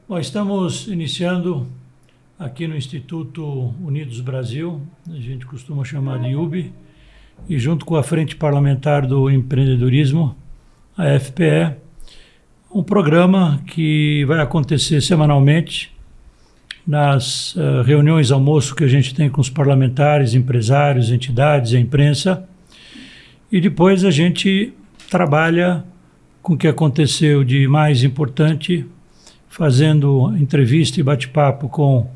Bom, estamos iniciando aqui no Instituto Unidos Brasil, a gente costuma chamar de IUB, e junto com a Frente Parlamentar do Empreendedorismo, a FPE, um programa que vai acontecer semanalmente nas reuniões almoço que a gente tem com os parlamentares, empresários, entidades, a imprensa, e depois a gente trabalha com o que aconteceu de mais importante, fazendo entrevista e bate-papo com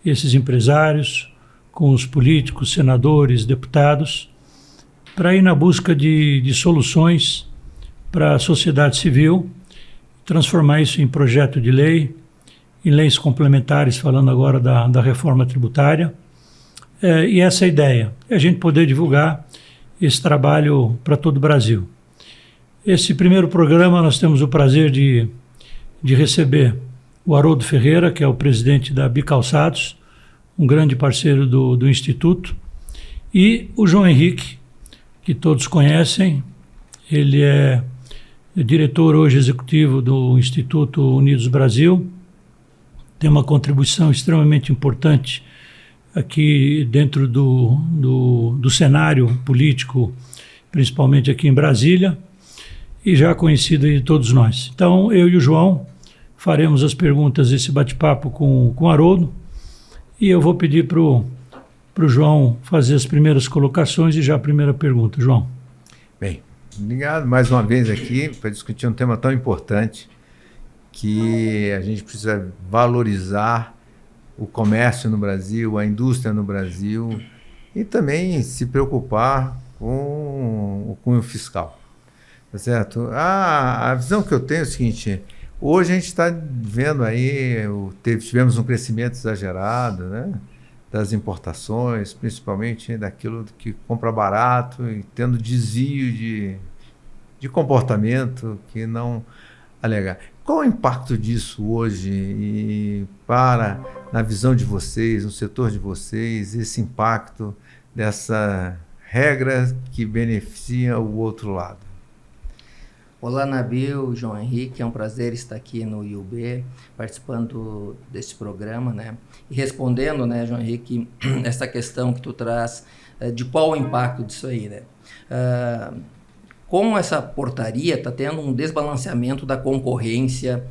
esses empresários, com os políticos, senadores, deputados, para ir na busca de soluções para a sociedade civil, transformar isso em projeto de lei, em leis complementares, falando agora da reforma tributária. E essa é a ideia, é a gente poder divulgar esse trabalho para todo o Brasil. Esse primeiro programa nós temos o prazer de receber o Haroldo Ferreira, que é o presidente da Bicalçados, um grande parceiro do Instituto, e o João Henrique, que todos conhecem. Ele é diretor hoje executivo do Instituto Unidos Brasil, tem uma contribuição extremamente importante aqui dentro do cenário político, principalmente aqui em Brasília, e já conhecido de todos nós. Então, eu e o João faremos as perguntas desse bate-papo com o Haroldo, e eu vou pedir para o João fazer as primeiras colocações e já a primeira pergunta. João. Bem, obrigado mais uma vez aqui para discutir um tema tão importante que a gente precisa valorizar o comércio no Brasil, a indústria no Brasil e também se preocupar com o cunho fiscal. Tá certo? A visão que eu tenho é o seguinte: hoje a gente está vendo aí, tivemos um crescimento exagerado, né, das importações, principalmente daquilo que compra barato e tendo desvio de comportamento que não alega. Qual o impacto disso hoje na visão de vocês, no setor de vocês, esse impacto dessa regra que beneficia o outro lado? Olá, Nabil, João Henrique, é um prazer estar aqui no IUB, participando desse programa, né? E respondendo, né, João Henrique, essa questão que tu traz de qual o impacto disso aí, né? Como essa portaria está tendo um desbalanceamento da concorrência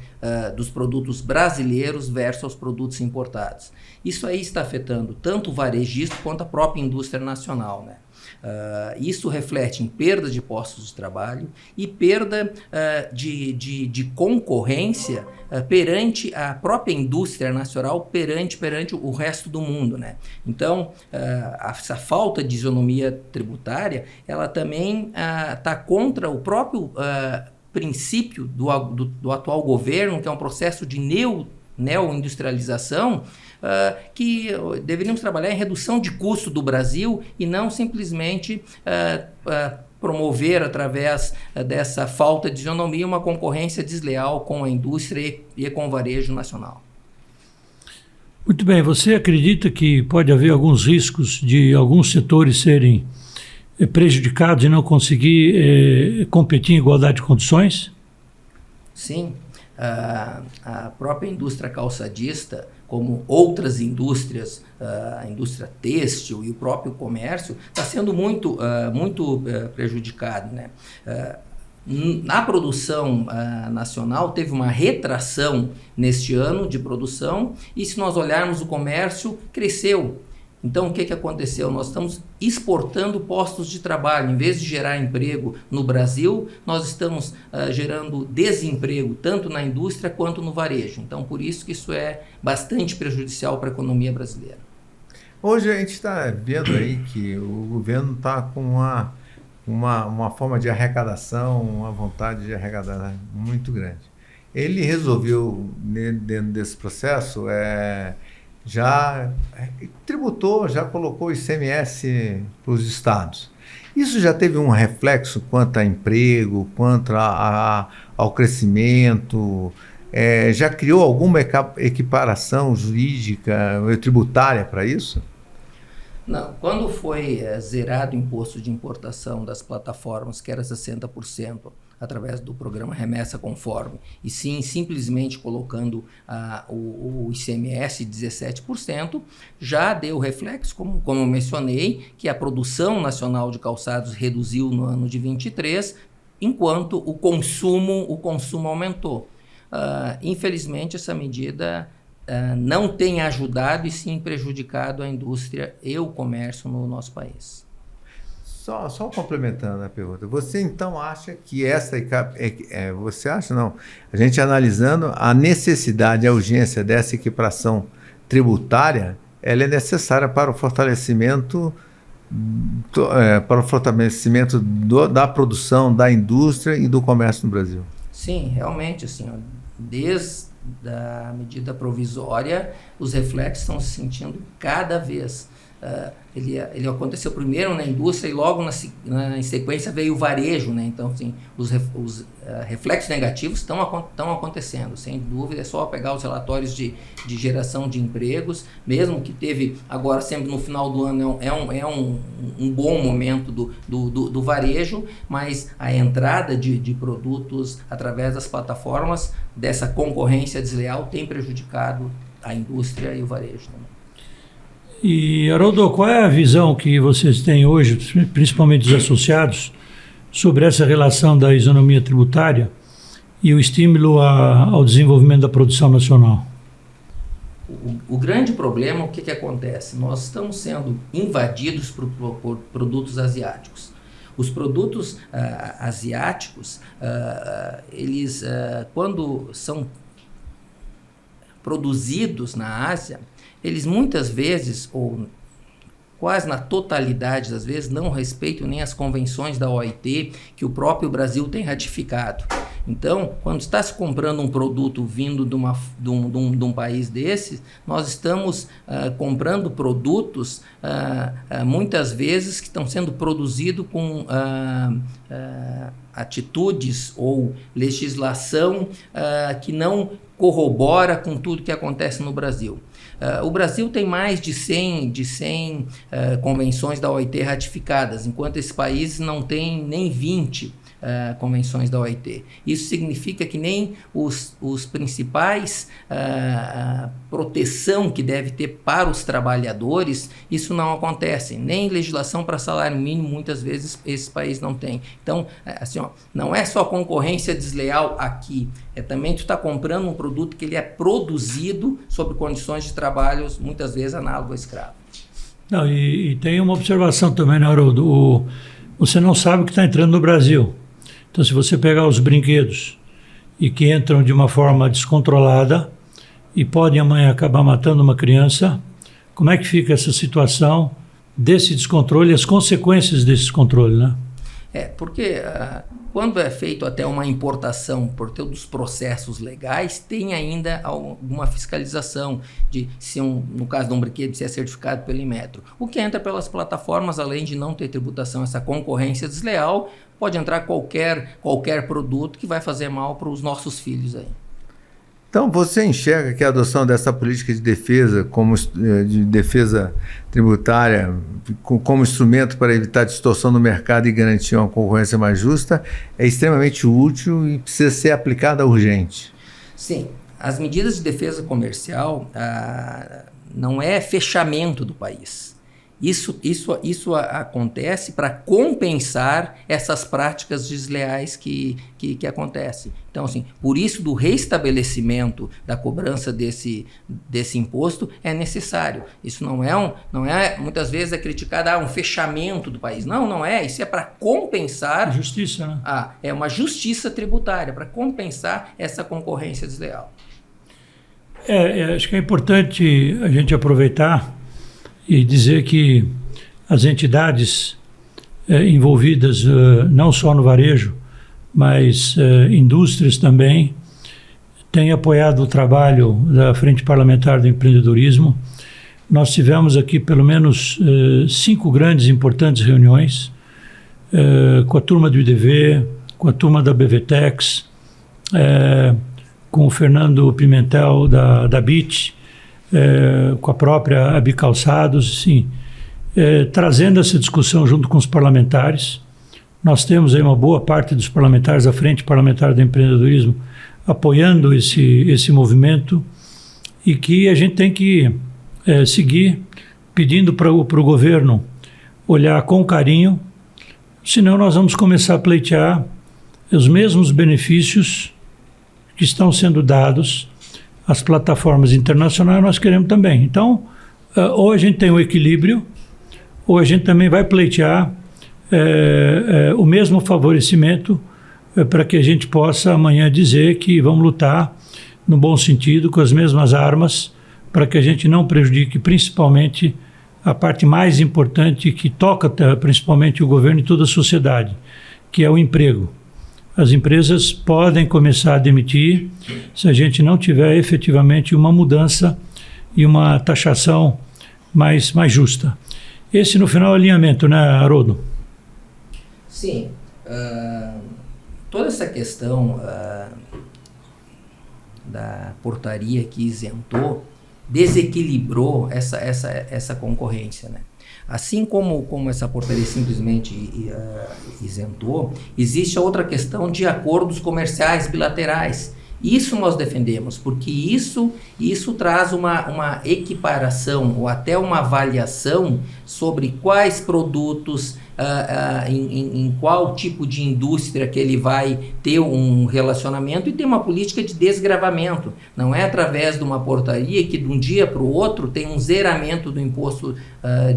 dos produtos brasileiros versus os produtos importados. Isso aí está afetando tanto o varejista quanto a própria indústria nacional, né? Isso reflete em perda de postos de trabalho e perda de concorrência perante a própria indústria nacional, perante o resto do mundo, né? Então, essa falta de isonomia tributária, ela também está contra o próprio princípio do atual governo, que é um processo de neoindustrialização, que deveríamos trabalhar em redução de custo do Brasil e não simplesmente promover, através dessa falta de isonomia, uma concorrência desleal com a indústria e com o varejo nacional. Muito bem, você acredita que pode haver alguns riscos de alguns setores serem prejudicados e não conseguir competir em igualdade de condições? Sim. A própria indústria calçadista, como outras indústrias, a indústria têxtil e o próprio comércio, está sendo muito prejudicado, né? Na produção nacional teve uma retração neste ano de produção, e se nós olharmos o comércio, cresceu. Então, o que aconteceu? Nós estamos exportando postos de trabalho. Em vez de gerar emprego no Brasil, nós estamos gerando desemprego, tanto na indústria quanto no varejo. Então, por isso que isso é bastante prejudicial para a economia brasileira. Hoje a gente está vendo aí que o governo está com uma forma de arrecadação, uma vontade de arrecadar muito grande. Ele resolveu, dentro desse processo, já tributou, já colocou o ICMS para os estados. Isso já teve um reflexo quanto a emprego, quanto ao crescimento? Já criou alguma equiparação jurídica, tributária para isso? Não, quando foi zerado o imposto de importação das plataformas, que era 60%, através do programa Remessa Conforme, e sim simplesmente colocando o ICMS de 17%, já deu reflexo, como eu mencionei, que a produção nacional de calçados reduziu no ano de 23, enquanto o consumo aumentou. Infelizmente, essa medida não tem ajudado e sim prejudicado a indústria e o comércio no nosso país. Só complementando a pergunta, você então acha que você acha não, a gente analisando a necessidade, a urgência dessa equiparação tributária, ela é necessária para o fortalecimento da produção, da indústria e do comércio no Brasil? Sim, realmente, assim, desde a medida provisória, os reflexos estão se sentindo cada vez. Ele aconteceu primeiro na indústria e logo em sequência veio o varejo, né? Então, assim, os reflexos negativos estão acontecendo, sem dúvida. É só pegar os relatórios de geração de empregos, mesmo que teve agora sempre no final do ano é um bom momento do varejo, mas a entrada de produtos através das plataformas, dessa concorrência desleal, tem prejudicado a indústria e o varejo também. E, Haroldo, qual é a visão que vocês têm hoje, principalmente os associados, sobre essa relação da isonomia tributária e o estímulo ao desenvolvimento da produção nacional? O grande problema, o que acontece? Nós estamos sendo invadidos por produtos asiáticos. Os produtos asiáticos, eles, quando são produzidos na Ásia, eles muitas vezes, ou quase na totalidade das vezes, não respeitam nem as convenções da OIT que o próprio Brasil tem ratificado. Então, quando está se comprando um produto vindo de um país desses, nós estamos comprando produtos, muitas vezes, que estão sendo produzidos com atitudes ou legislação que não corrobora com tudo que acontece no Brasil. O Brasil tem mais de 100 convenções da OIT ratificadas, enquanto esses países não têm nem 20 convenções da OIT. Isso significa que nem os principais proteção que deve ter para os trabalhadores, isso não acontece. Nem legislação para salário mínimo, muitas vezes, esse país não tem. Então, assim, não é só concorrência desleal aqui, também tu está comprando um produto que ele é produzido sob condições de trabalho, muitas vezes, análogo a escravo. Não, e tem uma observação também, né, Haroldo? Você não sabe o que está entrando no Brasil. Então, se você pegar os brinquedos e que entram de uma forma descontrolada e podem amanhã acabar matando uma criança, como é que fica essa situação desse descontrole e as consequências desse descontrole, né? Porque quando é feito até uma importação por todos os processos legais, tem ainda alguma fiscalização de se no caso de um brinquedo, se é certificado pelo Inmetro. O que entra pelas plataformas, além de não ter tributação, essa concorrência desleal, pode entrar qualquer produto que vai fazer mal para os nossos filhos aí. Então, você enxerga que a adoção dessa política de defesa tributária como instrumento para evitar distorção no mercado e garantir uma concorrência mais justa é extremamente útil e precisa ser aplicada urgente? Sim. As medidas de defesa comercial não é fechamento do país. Isso acontece para compensar essas práticas desleais que acontecem. Então, assim, por isso do reestabelecimento da cobrança desse imposto é necessário. Isso não é muitas vezes é criticado um fechamento do país. Não é. Isso é para compensar... Justiça, né? É uma justiça tributária para compensar essa concorrência desleal. Acho que é importante a gente aproveitar e dizer que as entidades envolvidas não só no varejo, mas indústrias também, têm apoiado o trabalho da Frente Parlamentar do Empreendedorismo. Nós tivemos aqui pelo menos 5 grandes e importantes reuniões com a turma do IDV, com a turma da BVTEX, com o Fernando Pimentel da BIT, com a própria Abi Calçados, sim. trazendo essa discussão junto com os parlamentares. Nós temos aí uma boa parte dos parlamentares, a Frente Parlamentar do Empreendedorismo, apoiando esse movimento, e que a gente tem que seguir pedindo para o governo olhar com carinho, senão nós vamos começar a pleitear os mesmos benefícios que estão sendo dados às plataformas internacionais, nós queremos também. Então, ou a gente tem um equilíbrio, ou a gente também vai pleitear o mesmo favorecimento para que a gente possa amanhã dizer que vamos lutar no bom sentido, com as mesmas armas, para que a gente não prejudique principalmente a parte mais importante que toca principalmente o governo e toda a sociedade, que é o emprego. As empresas podem começar a demitir se a gente não tiver efetivamente uma mudança e uma taxação mais justa. Esse, no final, é o alinhamento, né, Haroldo? Sim. Toda essa questão da portaria que isentou desequilibrou essa concorrência, né? Assim como essa portaria simplesmente isentou, existe a outra questão de acordos comerciais bilaterais. Isso nós defendemos, porque isso traz uma equiparação ou até uma avaliação sobre quais produtos, em qual tipo de indústria que ele vai ter um relacionamento e ter uma política de desgravamento. Não é através de uma portaria que de um dia para o outro tem um zeramento do imposto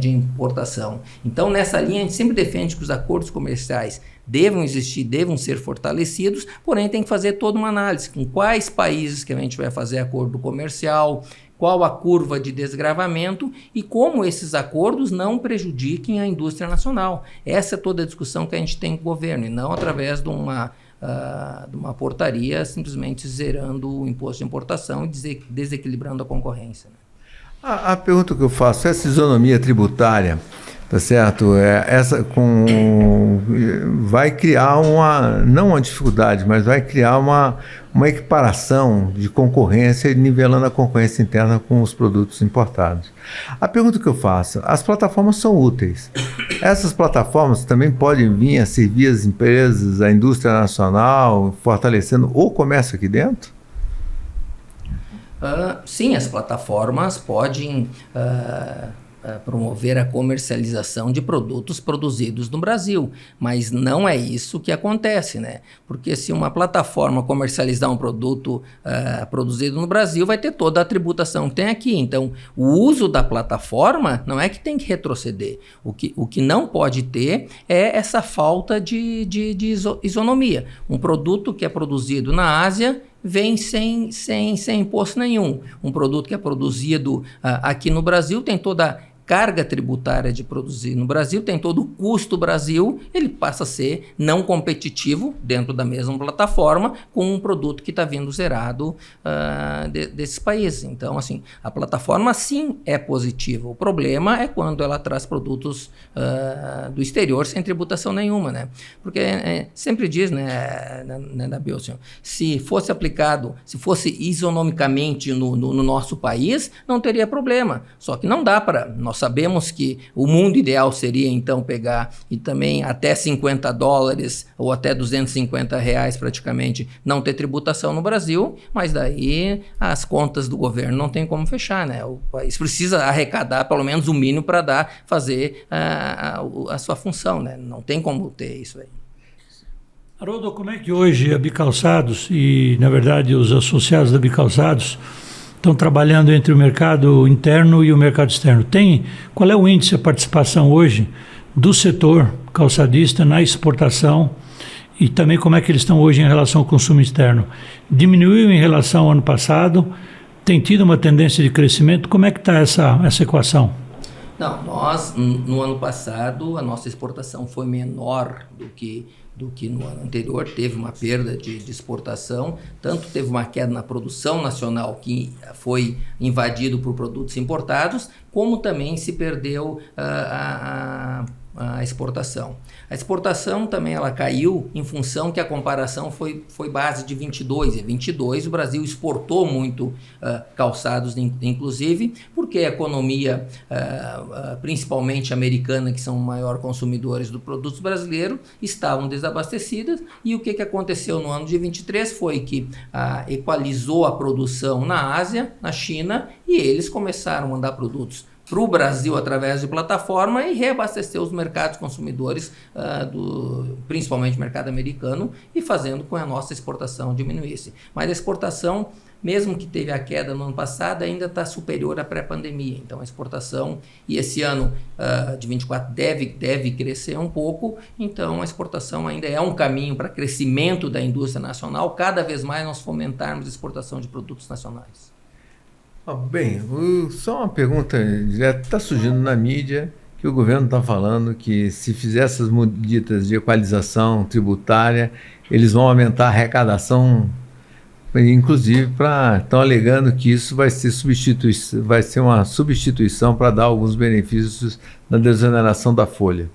de importação. Então, nessa linha, a gente sempre defende que os acordos comerciais devam existir, devam ser fortalecidos, porém tem que fazer toda uma análise com quais países que a gente vai fazer acordo comercial, qual a curva de desgravamento e como esses acordos não prejudiquem a indústria nacional. Essa é toda a discussão que a gente tem com o governo, e não através de uma portaria simplesmente zerando o imposto de importação e desequilibrando a concorrência, né? A pergunta que eu faço, essa isonomia tributária, tá certo? Vai criar não uma dificuldade, mas vai criar uma equiparação de concorrência, nivelando a concorrência interna com os produtos importados. A pergunta que eu faço, as plataformas são úteis. Essas plataformas também podem vir a servir as empresas, a indústria nacional, fortalecendo o comércio aqui dentro? Sim, as plataformas podem promover a comercialização de produtos produzidos no Brasil, mas não é isso que acontece, né? Porque se uma plataforma comercializar um produto produzido no Brasil, vai ter toda a tributação que tem aqui. Então, o uso da plataforma não é que tem que retroceder. O que não pode ter é essa falta de isonomia. Um produto que é produzido na Ásia vem sem imposto nenhum. Um produto que é produzido aqui no Brasil tem toda a carga tributária de produzir no Brasil, tem todo o custo Brasil, ele passa a ser não competitivo dentro da mesma plataforma com um produto que está vindo zerado desses países. Então, assim, a plataforma sim é positiva. O problema é quando ela traz produtos do exterior sem tributação nenhuma, né? Porque sempre diz, né, Nabil, se fosse aplicado, se fosse isonomicamente no nosso país, não teria problema. Só que não dá para... Nós sabemos que o mundo ideal seria, então, pegar e também até $50 ou até R$250 praticamente não ter tributação no Brasil, mas daí as contas do governo não tem como fechar, né? O país precisa arrecadar pelo menos o mínimo para fazer a sua função, né? Não tem como ter isso aí. Haroldo, como é que hoje a Bicalçados e, na verdade, os associados da Bicalçados estão trabalhando entre o mercado interno e o mercado externo? Qual é o índice de participação hoje do setor calçadista na exportação e também como é que eles estão hoje em relação ao consumo externo? Diminuiu em relação ao ano passado? Tem tido uma tendência de crescimento? Como é que está essa equação? Não, nós, no ano passado, a nossa exportação foi menor do que no ano anterior, teve uma perda de exportação, tanto teve uma queda na produção nacional, que foi invadido por produtos importados, como também se perdeu a exportação. A exportação também ela caiu em função que a comparação foi base de 22. E 22 o Brasil exportou muito calçados, inclusive, porque a economia, principalmente americana, que são os maiores consumidores do produtos brasileiros, estavam desabastecidas. E o que aconteceu no ano de 23 foi que equalizou a produção na Ásia, na China, e eles começaram a mandar produtos para o Brasil através de plataforma e reabastecer os mercados consumidores, principalmente o mercado americano, e fazendo com que a nossa exportação diminuísse. Mas a exportação, mesmo que teve a queda no ano passado, ainda está superior à pré-pandemia. Então a exportação, e esse ano de 24 deve crescer um pouco, então a exportação ainda é um caminho para crescimento da indústria nacional, cada vez mais nós fomentarmos a exportação de produtos nacionais. Bem, só uma pergunta direta. Está surgindo na mídia que o governo está falando que se fizer essas medidas de equalização tributária, eles vão aumentar a arrecadação, inclusive estão alegando que isso vai ser uma substituição para dar alguns benefícios na desoneração da folha.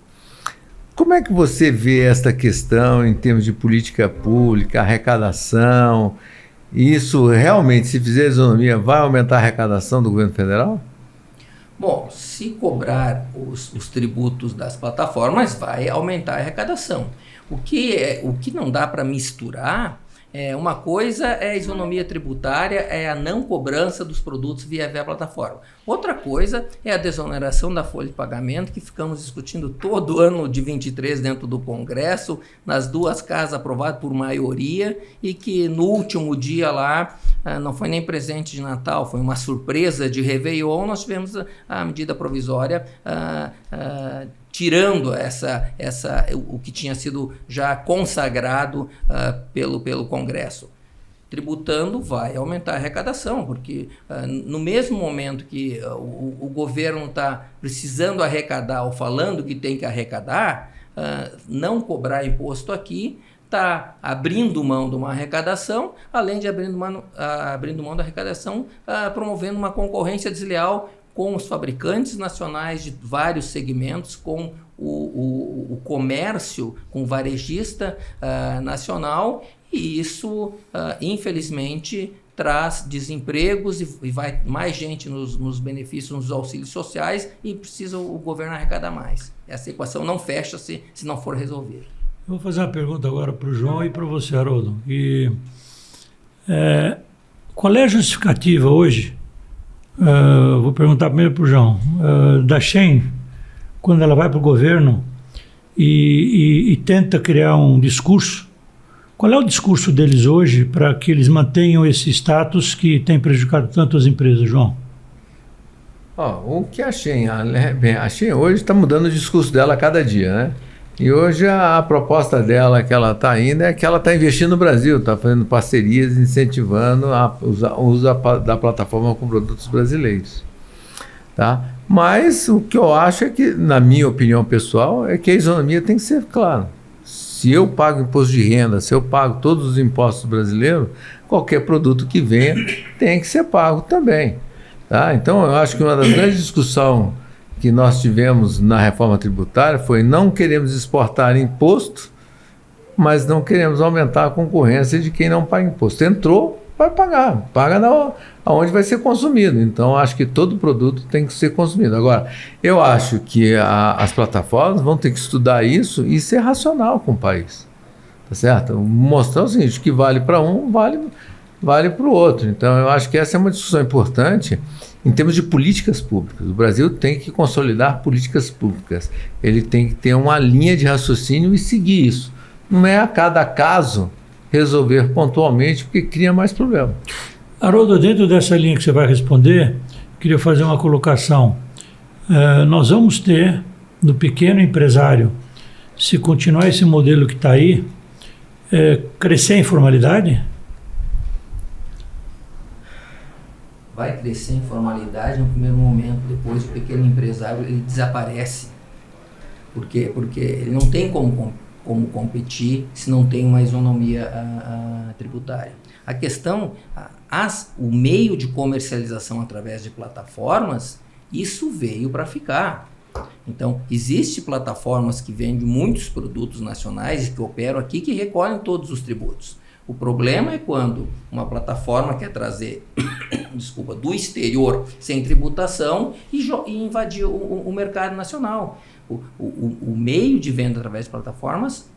Como é que você vê esta questão em termos de política pública, arrecadação? Isso realmente, se fizer isonomia, vai aumentar a arrecadação do governo federal? Bom, se cobrar os tributos das plataformas, vai aumentar a arrecadação. O que não dá para misturar, uma coisa é a isonomia tributária, é a não cobrança dos produtos via plataforma. Outra coisa é a desoneração da folha de pagamento, que ficamos discutindo todo ano de 23 dentro do Congresso, nas duas casas aprovado por maioria, e que no último dia lá, não foi nem presente de Natal, foi uma surpresa de Réveillon, nós tivemos a medida provisória tirando o que tinha sido já consagrado pelo Congresso. Tributando vai aumentar a arrecadação, porque no mesmo momento que o governo está precisando arrecadar ou falando que tem que arrecadar, não cobrar imposto aqui está abrindo mão de uma arrecadação, além de abrindo mão da arrecadação, promovendo uma concorrência desleal com os fabricantes nacionais de vários segmentos, com o comércio, com o varejista nacional, e isso, infelizmente, traz desempregos e vai mais gente nos benefícios, nos auxílios sociais, e precisa o governo arrecadar mais. Essa equação não fecha se não for resolver. Eu vou fazer uma pergunta agora para o João e para você, Haroldo. Qual é a justificativa hoje? Vou perguntar primeiro para o João. Da Shein, quando ela vai para o governo e tenta criar um discurso, qual é o discurso deles hoje para que eles mantenham esse status que tem prejudicado tanto as empresas, João? O que a Shein hoje está mudando o discurso dela a cada dia, né? E hoje a proposta dela que ela está indo é que ela está investindo no Brasil, está fazendo parcerias, incentivando o uso da plataforma com produtos brasileiros. Tá? Mas o que eu acho é que, na minha opinião pessoal, é que a isonomia tem que ser clara. Se eu pago imposto de renda, se eu pago todos os impostos brasileiros, qualquer produto que venha tem que ser pago também. Tá? Então, eu acho que uma das grandes discussões que nós tivemos na reforma tributária foi: não queremos exportar imposto, mas não queremos aumentar a concorrência de quem não paga imposto. Entrou, vai pagar, paga aonde vai ser consumido. Então, acho que todo produto tem que ser consumido. Agora, eu acho que as plataformas vão ter que estudar isso e ser racional com o país. Tá certo? Mostrar o seguinte, que vale para um, vale para o outro. Então, eu acho que essa é uma discussão importante em termos de políticas públicas. O Brasil tem que consolidar políticas públicas. Ele tem que ter uma linha de raciocínio e seguir isso. Não é a cada caso resolver pontualmente, porque cria mais problema. Haroldo, dentro dessa linha que você vai responder, queria fazer uma colocação. Nós vamos ter, no pequeno empresário, se continuar esse modelo que está aí, crescer a informalidade? Vai crescer a informalidade no primeiro momento, depois o pequeno empresário ele desaparece. Por quê? Porque ele não tem como competir se não tem uma isonomia tributária. A questão, o meio de comercialização através de plataformas, isso veio para ficar. Então, existem plataformas que vendem muitos produtos nacionais e que operam aqui que recolhem todos os tributos. O problema é quando uma plataforma quer trazer do exterior sem tributação e invadir o mercado nacional. O meio de venda através de plataformas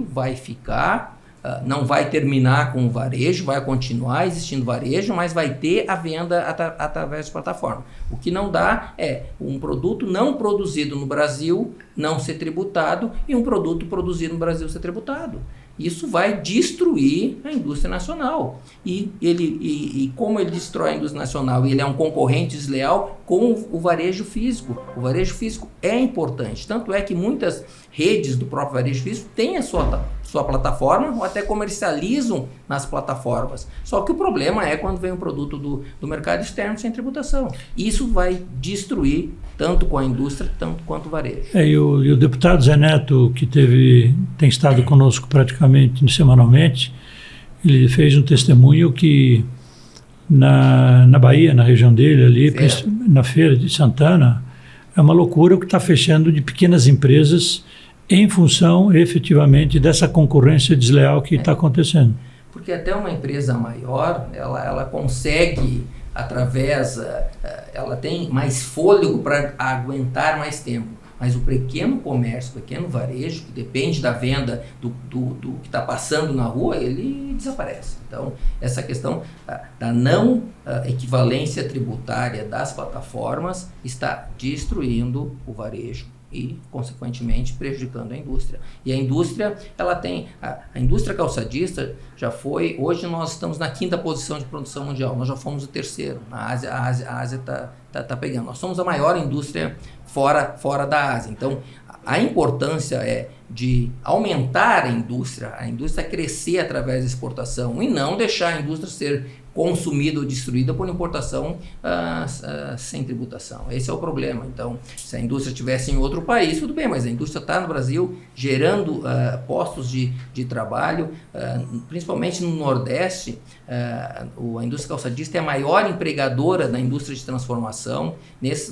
vai ficar, não vai terminar com o varejo, vai continuar existindo varejo, mas vai ter a venda através de plataforma. O que não dá é um produto não produzido no Brasil não ser tributado e um produto produzido no Brasil ser tributado. Isso vai destruir a indústria nacional. E como ele destrói a indústria nacional e ele é um concorrente desleal com o varejo físico. O varejo físico é importante. Tanto é que muitas redes do próprio varejo físico têm a sua plataforma ou até comercializam nas plataformas. Só que o problema é quando vem um produto do mercado externo sem tributação. Isso vai destruir tanto com a indústria, tanto quanto o varejo. E o deputado Zé Neto, que tem estado conosco praticamente semanalmente, ele fez um testemunho que na Bahia, na região dele, ali, na Feira de Santana, é uma loucura o que está fechando de pequenas empresas em função, efetivamente, dessa concorrência desleal que está acontecendo. Porque até uma empresa maior, ela consegue, ela tem mais fôlego para aguentar mais tempo. Mas o pequeno comércio, o pequeno varejo, que depende da venda do que está passando na rua, ele desaparece. Então, essa questão da não equivalência tributária das plataformas está destruindo o varejo e, consequentemente, prejudicando a indústria. E a indústria, a indústria calçadista hoje nós estamos na 5ª posição de produção mundial, nós já fomos o 3º, a Ásia está pegando. Nós somos a maior indústria fora da Ásia. Então, a importância é de aumentar a indústria crescer através da exportação e não deixar a indústria ser consumida ou destruída por importação sem tributação. Esse é o problema. Então, se a indústria estivesse em outro país, tudo bem, mas a indústria está no Brasil gerando postos de trabalho, principalmente no Nordeste. A indústria calçadista é a maior empregadora da indústria de transformação.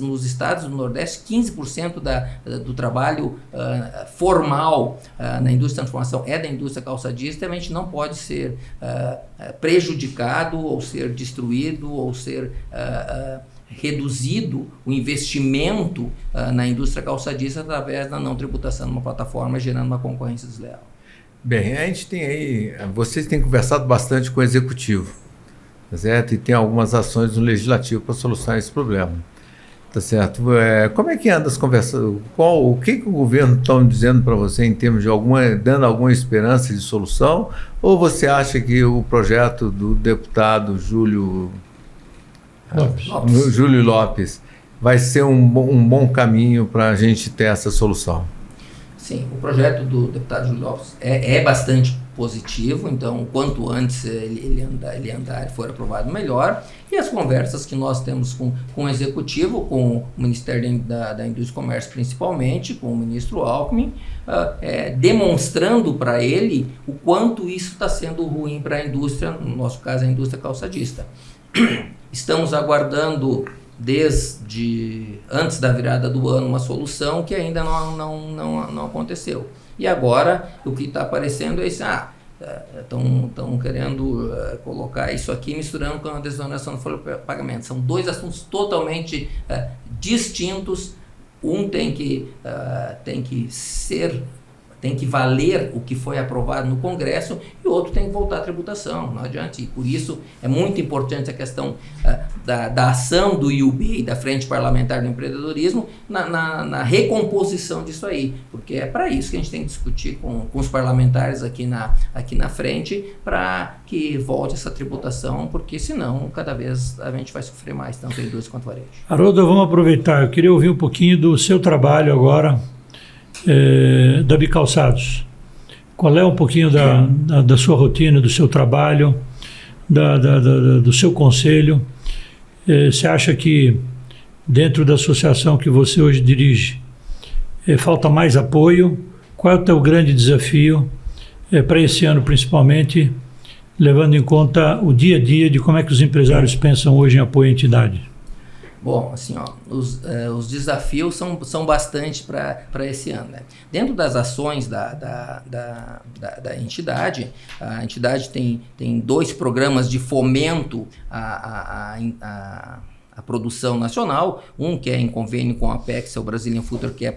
Nos estados do Nordeste, 15% do trabalho formal na indústria de transformação é da indústria calçadista, e a gente não pode ser prejudicado ou ser destruído ou ser reduzido o investimento na indústria calçadista através da não tributação de uma plataforma, gerando uma concorrência desleal. Bem, a gente tem aí, vocês têm conversado bastante com o executivo, tá certo? E tem algumas ações no legislativo para solucionar esse problema, tá certo? Como é que anda as conversas? O que o governo está dizendo para você em termos de dando alguma esperança de solução? Ou você acha que o projeto do deputado Júlio Lopes vai ser um bom caminho para a gente ter essa solução? Sim, o projeto do deputado Júlio Lopes é bastante positivo, então quanto antes ele andar e for aprovado, melhor. E as conversas que nós temos com o Executivo, com o Ministério da Indústria e Comércio principalmente, com o ministro Alckmin, demonstrando para ele o quanto isso está sendo ruim para a indústria, no nosso caso a indústria calçadista. Estamos aguardando desde antes da virada do ano uma solução que ainda não aconteceu. E agora o que está aparecendo é isso, estão querendo colocar isso aqui misturando com a desoneração do folha de pagamento. São dois assuntos totalmente distintos. Um tem que valer o que foi aprovado no Congresso e o outro tem que voltar à tributação, não adianta. E por isso é muito importante a questão da ação do IUB e da Frente Parlamentar do Empreendedorismo na recomposição disso aí, porque é para isso que a gente tem que discutir com os parlamentares aqui na frente, para que volte essa tributação, porque senão cada vez a gente vai sofrer mais, tanto a indústria quanto o varejo. Haroldo, vamos aproveitar, eu queria ouvir um pouquinho do seu trabalho agora, da Bicalçados. Qual é um pouquinho da sua rotina, do seu trabalho, do seu conselho? Você acha que dentro da associação que você hoje dirige falta mais apoio? Qual é o teu grande desafio para esse ano, principalmente, levando em conta o dia a dia de como é que os empresários pensam hoje em apoio à entidade? Bom, assim, ó, os desafios são bastante para esse ano, né? Dentro das ações da entidade, a entidade tem 2 programas de fomento à produção nacional, um que é em convênio com a Apex, é o Brazilian Future, que é a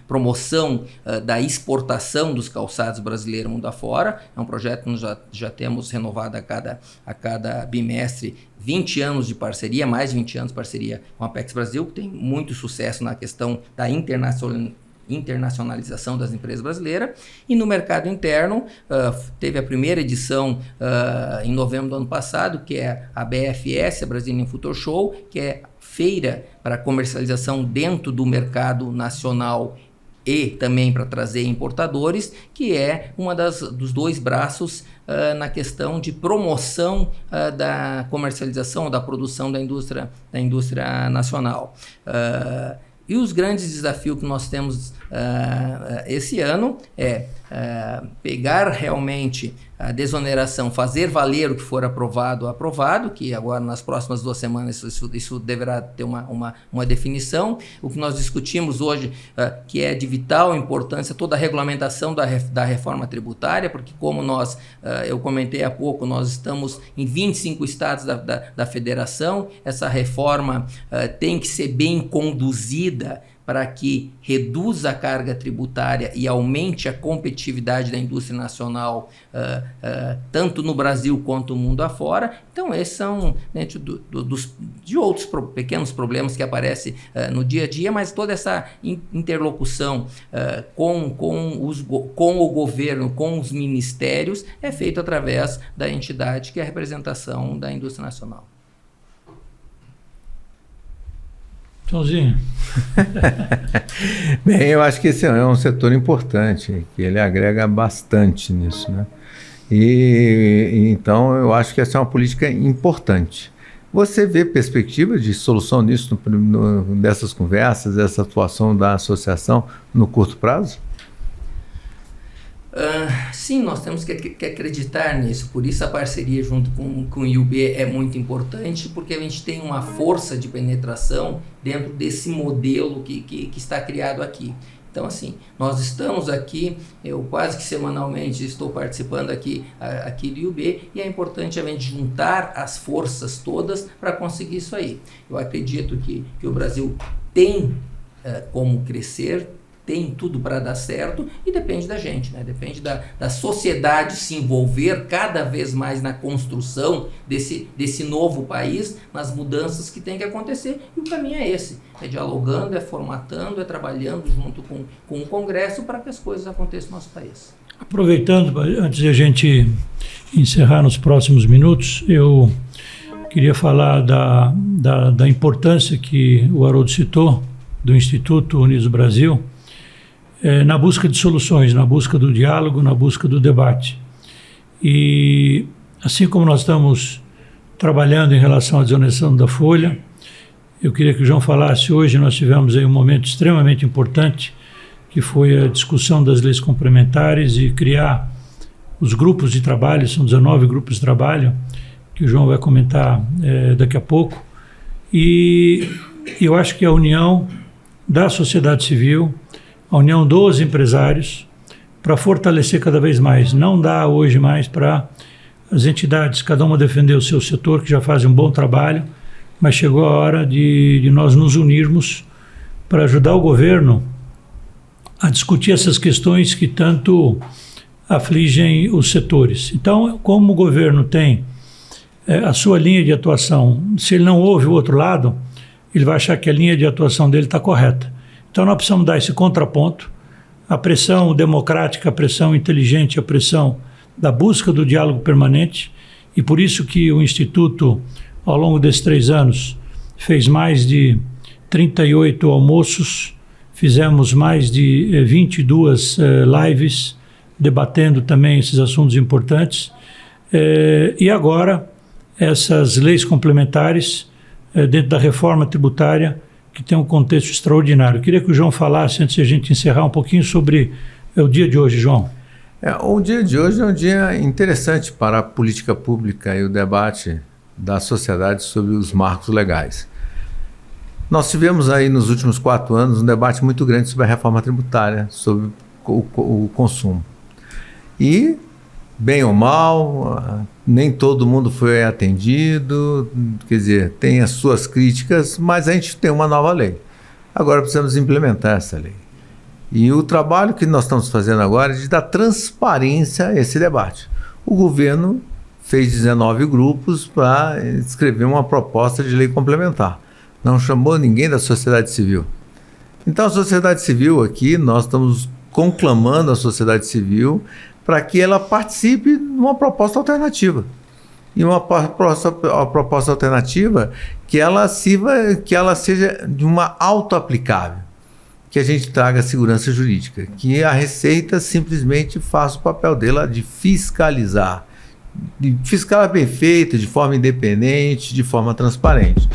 promoção da exportação dos calçados brasileiros mundo afora. É um projeto que nós já temos renovado a cada bimestre, 20 anos de parceria, mais de 20 anos de parceria com a Apex Brasil, que tem muito sucesso na questão da internacionalização das empresas brasileiras. E no mercado interno, teve a primeira edição em novembro do ano passado, que é a BFS, a Brazilian Future Show, que é feira para comercialização dentro do mercado nacional e também para trazer importadores, que é uma dos 2 braços na questão de promoção da comercialização, da produção da indústria nacional. E os grandes desafios que nós temos esse ano é pegar realmente a desoneração, fazer valer o que for aprovado, que agora nas próximas 2 semanas isso deverá ter uma definição. O que nós discutimos hoje, que é de vital importância, toda a regulamentação da reforma tributária, porque como eu comentei há pouco, nós estamos em 25 estados da federação, essa reforma tem que ser bem conduzida para que reduza a carga tributária e aumente a competitividade da indústria nacional, tanto no Brasil quanto no mundo afora. Então, esses são dentro de outros pequenos problemas que aparecem no dia a dia, mas toda essa interlocução com o governo, com os ministérios, é feita através da entidade que é a representação da indústria nacional. Joãozinho. Bem, eu acho que esse é um setor importante, que ele agrega bastante nisso, né? E então eu acho que essa é uma política importante. Você vê perspectiva de solução nisso dessas conversas, dessa atuação da associação no curto prazo? Sim, nós temos que acreditar nisso, por isso a parceria junto com o IUB é muito importante, porque a gente tem uma força de penetração dentro desse modelo que está criado aqui. Então, assim, nós estamos aqui, eu quase que semanalmente estou participando aqui do IUB, e é importante a gente juntar as forças todas para conseguir isso aí. Eu acredito que o Brasil tem como crescer, tem tudo para dar certo, e depende da gente, né? Depende da sociedade se envolver cada vez mais na construção desse novo país, nas mudanças que tem que acontecer, e o caminho é esse, é dialogando, é formatando, é trabalhando junto com o Congresso para que as coisas aconteçam no nosso país. Aproveitando, antes de a gente encerrar nos próximos minutos, eu queria falar da importância que o Haroldo citou, do Instituto Unidos Brasil, na busca de soluções, na busca do diálogo, na busca do debate. E assim como nós estamos trabalhando em relação à desoneração da folha, eu queria que o João falasse, hoje nós tivemos aí um momento extremamente importante, que foi a discussão das leis complementares e criar os grupos de trabalho, são 19 grupos de trabalho, que o João vai comentar daqui a pouco. E eu acho que a união da sociedade civil, a união dos empresários, para fortalecer cada vez mais. Não dá hoje mais para as entidades, cada uma defender o seu setor, que já fazem um bom trabalho, mas chegou a hora de nós nos unirmos para ajudar o governo a discutir essas questões que tanto afligem os setores. Então, como o governo tem a sua linha de atuação, se ele não ouve o outro lado, ele vai achar que a linha de atuação dele está correta. Então nós precisamos dar esse contraponto, a pressão democrática, a pressão inteligente, a pressão da busca do diálogo permanente, e por isso que o Instituto, ao longo desses 3 anos, fez mais de 38 almoços, fizemos mais de 22 lives, debatendo também esses assuntos importantes, e agora essas leis complementares, dentro da reforma tributária, que tem um contexto extraordinário. Eu queria que o João falasse, antes de a gente encerrar, um pouquinho sobre o dia de hoje, João. O dia de hoje é um dia interessante para a política pública e o debate da sociedade sobre os marcos legais. Nós tivemos aí nos últimos 4 anos um debate muito grande sobre a reforma tributária, sobre o consumo. E, bem ou mal, nem todo mundo foi atendido, quer dizer, tem as suas críticas, mas a gente tem uma nova lei. Agora precisamos implementar essa lei. E o trabalho que nós estamos fazendo agora é de dar transparência a esse debate. O governo fez 19 grupos para escrever uma proposta de lei complementar. Não chamou ninguém da sociedade civil. Então a sociedade civil aqui, nós estamos conclamando a sociedade civil para que ela participe de uma proposta alternativa. E uma proposta alternativa que ela seja de uma auto-aplicável, que a gente traga segurança jurídica, que a Receita simplesmente faça o papel dela de fiscalizar, de fiscalizar bem feito, de forma independente, de forma transparente.